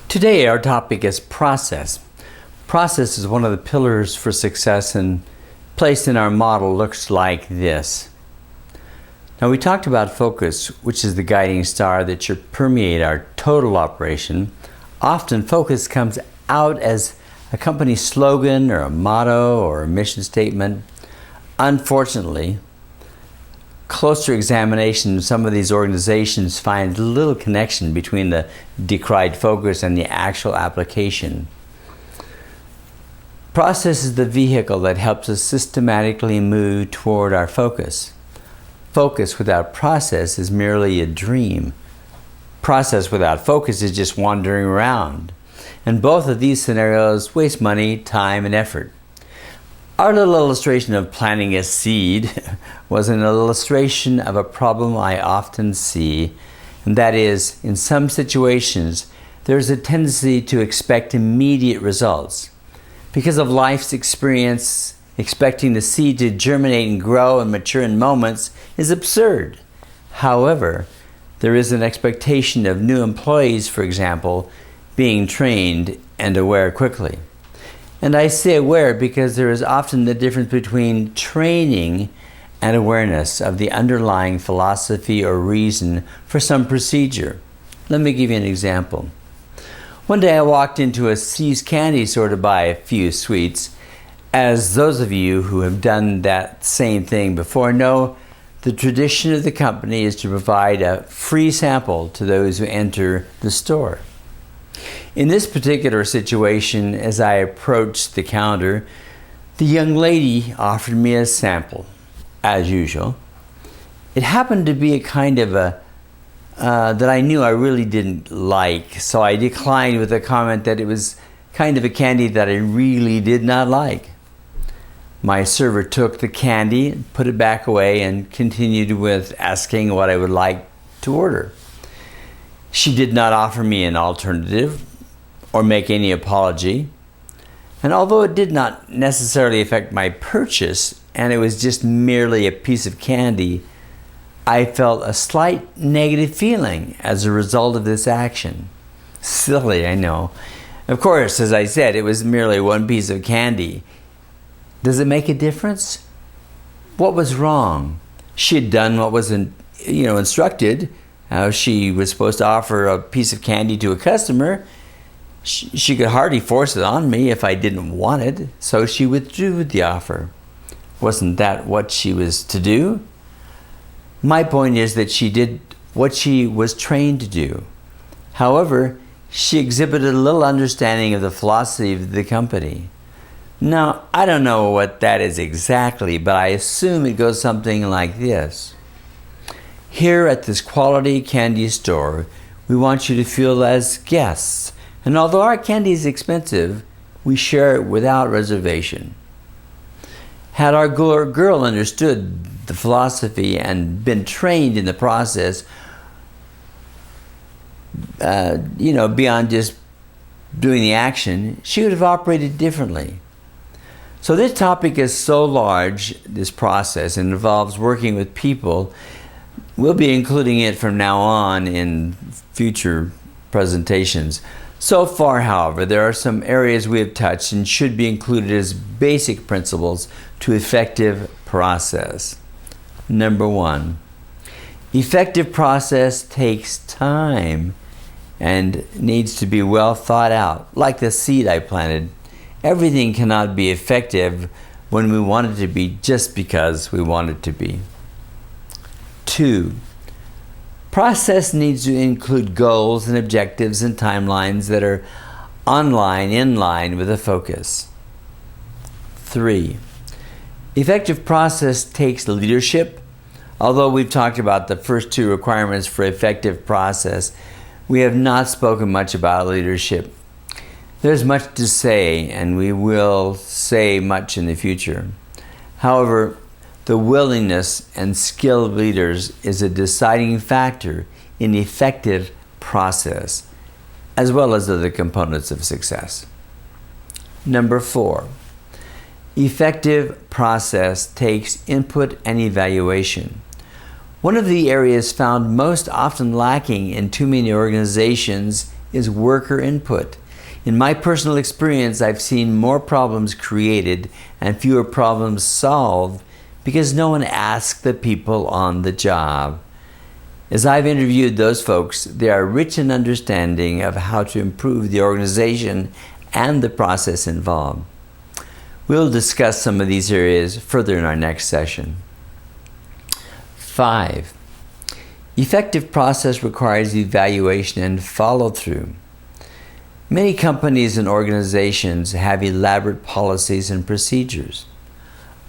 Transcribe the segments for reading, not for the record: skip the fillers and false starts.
Today our topic is process. Process is one of the pillars for success, and placed in our model looks like this. Now, we talked about focus, which is the guiding star that should permeate our total operation. Often focus comes out as a company slogan or a motto or a mission statement. Unfortunately, closer examination, some of these organizations find little connection between the decried focus and the actual application. Process is the vehicle that helps us systematically move toward our focus. Focus without process is merely a dream. Process without focus is just wandering around. And both of these scenarios waste money, time, and effort. Our little illustration of planting a seed was an illustration of a problem I often see, and that is, in some situations, there's a tendency to expect immediate results. Because of life's experience, expecting the seed to germinate and grow and mature in moments is absurd. However, there is an expectation of new employees, for example, being trained and aware quickly. And I say aware because there is often the difference between training and awareness of the underlying philosophy or reason for some procedure. Let me give you an example. One day I walked into a See's Candy store to buy a few sweets. As those of you who have done that same thing before know, the tradition of the company is to provide a free sample to those who enter the store. In this particular situation, as I approached the counter, the young lady offered me a sample, as usual. It happened to be a kind of that I knew I really didn't like, so I declined with a comment that it was kind of a candy that I really did not like. My server took the candy, put it back away, and continued with asking what I would like to order. She did not offer me an alternative or make any apology. And although it did not necessarily affect my purchase, and it was just merely a piece of candy, I felt a slight negative feeling as a result of this action. Silly, I know. Of course, as I said, it was merely one piece of candy. Does it make a difference? What was wrong? She had done what was instructed. How she was supposed to offer a piece of candy to a customer. She could hardly force it on me if I didn't want it, so she withdrew the offer. Wasn't that what she was to do? My point is that she did what she was trained to do. However, she exhibited a little understanding of the philosophy of the company. Now, I don't know what that is exactly, but I assume it goes something like this. Here at this quality candy store, we want you to feel as guests. And although our candy is expensive, we share it without reservation. Had our girl understood the philosophy and been trained in the process, beyond just doing the action, she would have operated differently. So this topic is so large, this process, and involves working with people. We'll be including it from now on in future presentations. So far, however, there are some areas we have touched and should be included as basic principles to effective process. Number 1, effective process takes time and needs to be well thought out, like the seed I planted. Everything cannot be effective when we want it to be just because we want it to be. 2, process needs to include goals and objectives and timelines that are in line with the focus. 3, effective process takes leadership. Although we've talked about the first 2 requirements for effective process, we have not spoken much about leadership. There's much to say, and we will say much in the future. However, the willingness and skill of leaders is a deciding factor in effective process, as well as other components of success. Number 4, effective process takes input and evaluation. One of the areas found most often lacking in too many organizations is worker input. In my personal experience, I've seen more problems created and fewer problems solved because no one asked the people on the job. As I've interviewed those folks, they are rich in understanding of how to improve the organization and the process involved. We'll discuss some of these areas further in our next session. 5. Effective process requires evaluation and follow-through. Many companies and organizations have elaborate policies and procedures.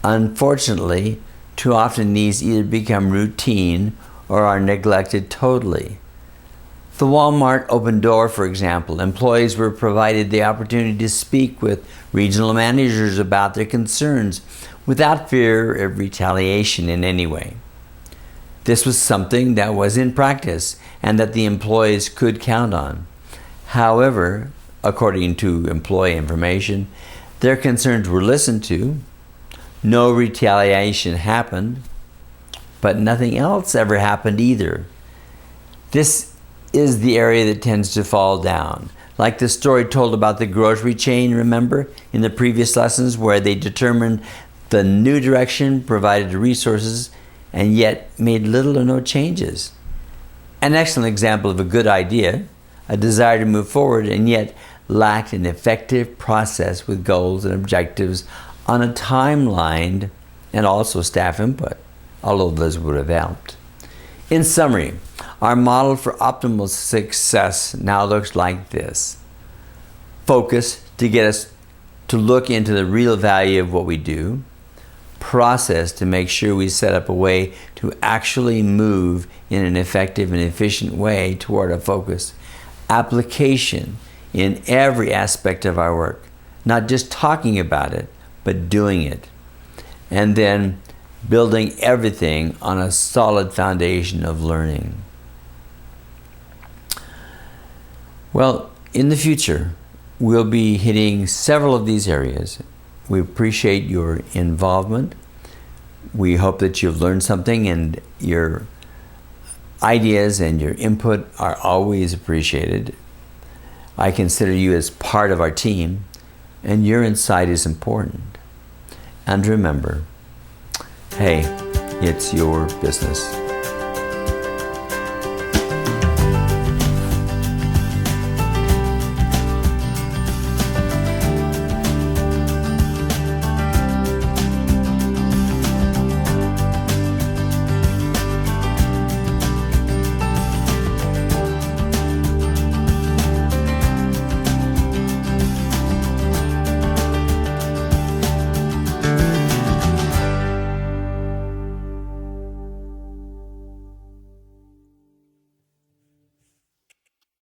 Unfortunately, too often these either become routine or are neglected totally. The Walmart open door, for example, employees were provided the opportunity to speak with regional managers about their concerns without fear of retaliation in any way. This was something that was in practice and that the employees could count on. However, according to employee information, their concerns were listened to, no retaliation happened, but nothing else ever happened either. This is the area that tends to fall down. Like the story told about the grocery chain, remember, in the previous lessons, where they determined the new direction, provided resources, and yet made little or no changes. An excellent example of a good idea, a desire to move forward, and yet lacked an effective process with goals and objectives on a timeline and also staff input. All of those would have helped. In summary, our model for optimal success now looks like this. Focus to get us to look into the real value of what we do. Process to make sure we set up a way to actually move in an effective and efficient way toward our focus. Application in every aspect of our work, not just talking about it, but doing it. And then building everything on a solid foundation of learning. Well, in the future, we'll be hitting several of these areas. We appreciate your involvement. We hope that you've learned something, and your ideas and your input are always appreciated. I consider you as part of our team, and your insight is important. And remember, hey, it's your business.